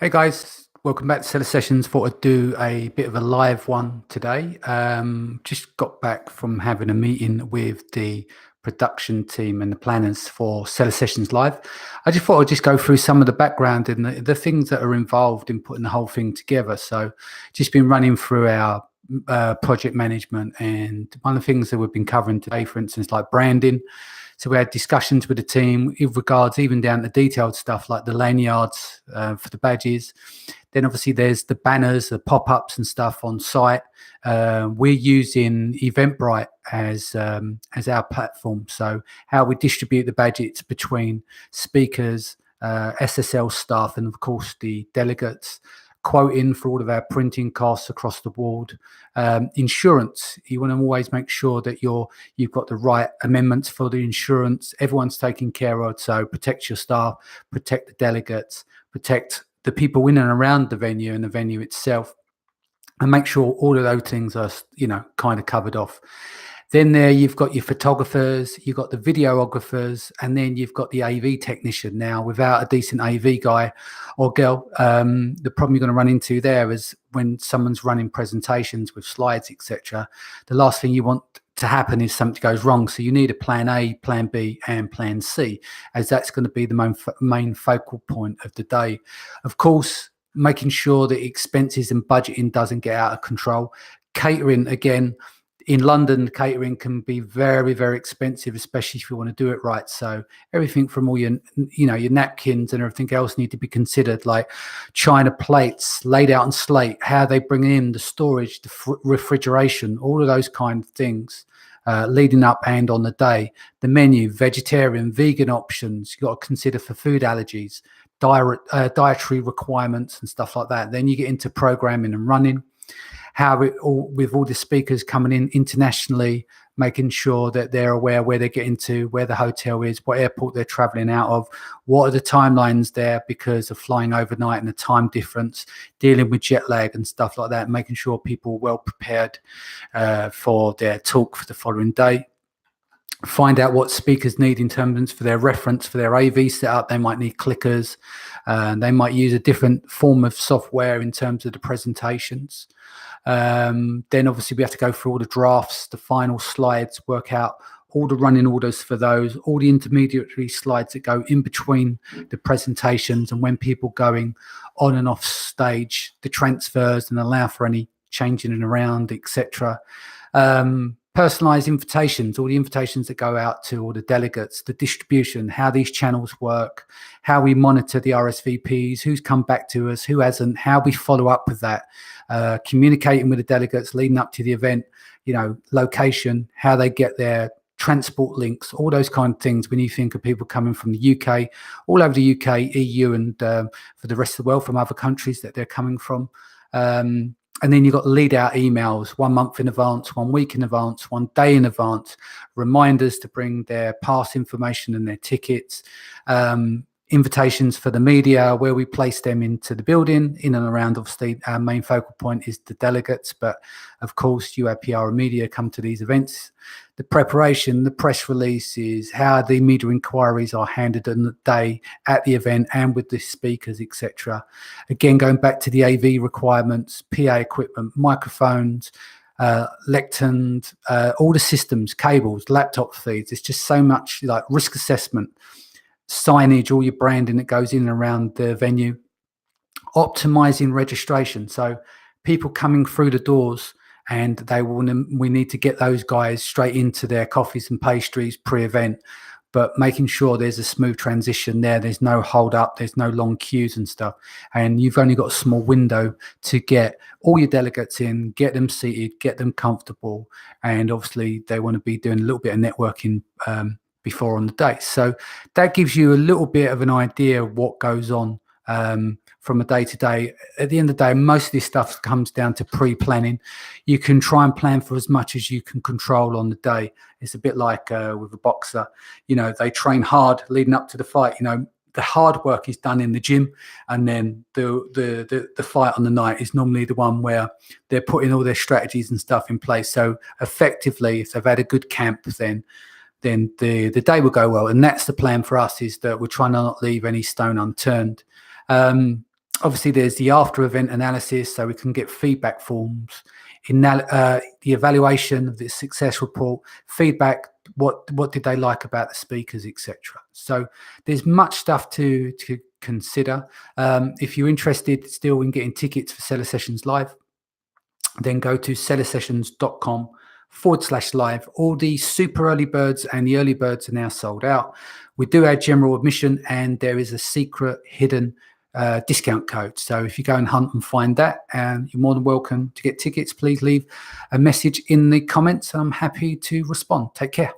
Hey guys, welcome back to Seller Sessions. Thought I'd do a bit of a live one today. Just got back from having a meeting with the production team and the planners for Seller Sessions Live. I just thought I'd just go through some of the background and the things that are involved in putting the whole thing together. So just been running through our project management, and one of the things that we've been covering today, for instance, like branding. So we had discussions with the team in regards even down to detailed stuff like the lanyards for the badges. Then obviously there's the banners, the pop-ups and stuff on site. We're using Eventbrite as our platform. So how we distribute the badges between speakers, SSL staff, and of course the delegates. Quoting for all of our printing costs across the board. Insurance, you want to always make sure that you've got the right amendments for the insurance. Everyone's taken care of, so protect your staff, protect the delegates, protect the people in and around the venue and the venue itself, and make sure all of those things are, kind of covered off. Then there you've got your photographers, you've got the videographers, and then you've got the AV technician. Now, without a decent AV guy or girl, the problem you're going to run into there is when someone's running presentations with slides, etc. The last thing you want to happen is something goes wrong. So you need a plan A, plan B, and plan C, as that's going to be the main focal point of the day. Of course, making sure that expenses and budgeting doesn't get out of control. Catering, again, in London, catering can be very, very expensive, especially if you want to do it right. So everything from all your napkins and everything else need to be considered, like china plates laid out on slate, how they bring in the storage, the refrigeration, all of those kind of things leading up and on the day. The menu, vegetarian, vegan options, you've got to consider for food allergies, dietary requirements and stuff like that. Then you get into programming and running. With all the speakers coming in internationally, making sure that they're aware where they're getting to, where the hotel is, what airport they're traveling out of, what are the timelines there because of flying overnight and the time difference, dealing with jet lag and stuff like that, making sure people are well prepared for their talk for the following day. Find out what speakers need in terms for their reference for their AV setup. They might need clickers. They might use a different form of software in terms of the presentations. Then obviously we have to go through all the drafts, the final slides, work out all the running orders for those, all the intermediary slides that go in between the presentations, and when people going on and off stage, the transfers, and allow for any changing and around, etc. Personalized invitations, all the invitations that go out to all the delegates, the distribution, how these channels work, how we monitor the RSVPs, who's come back to us, who hasn't, how we follow up with that, communicating with the delegates leading up to the event, location, how they get there, transport links, all those kind of things when you think of people coming from the UK, all over the UK, EU, and for the rest of the world from other countries that they're coming from. And then you've got lead out emails 1 month in advance, 1 week in advance, 1 day in advance, reminders to bring their pass information and their tickets, invitations for the media where we place them into the building, in and around. Obviously, our main focal point is the delegates, but of course, you have PR and media come to these events. The preparation, the press releases, how the media inquiries are handled on the day at the event and with the speakers, etc. Again, going back to the AV requirements, PA equipment, microphones, lecterns, all the systems, cables, laptop feeds. It's just so much, like risk assessment, signage, all your branding that goes in and around the venue, optimizing registration. So people coming through the doors, and we need to get those guys straight into their coffees and pastries pre-event, but making sure there's a smooth transition there. There's no hold up, there's no long queues and stuff. And you've only got a small window to get all your delegates in, get them seated, get them comfortable. And obviously they want to be doing a little bit of networking before on the day. So that gives you a little bit of an idea of what goes on from a day to day. At the end of the day, most of this stuff comes down to pre-planning. You can try and plan for as much as you can control on the day. It's a bit like with a boxer, they train hard leading up to the fight. The hard work is done in the gym, and then the fight on the night is normally the one where they're putting all their strategies and stuff in place. So effectively, if they've had a good camp, then the day will go well. And that's the plan for us, is that we're trying to not leave any stone unturned. Obviously, there's the after event analysis, so we can get feedback forms, the evaluation of the success report, feedback, what did they like about the speakers, etc. So there's much stuff to consider. If you're interested still in getting tickets for Seller Sessions Live, then go to sellersessions.com/live. All the super early birds and the early birds are now sold out. We do our general admission, and there is a secret hidden discount code. So if you go and hunt and find that, you're more than welcome to get tickets. Please leave a message in the comments. I'm happy to respond. Take care.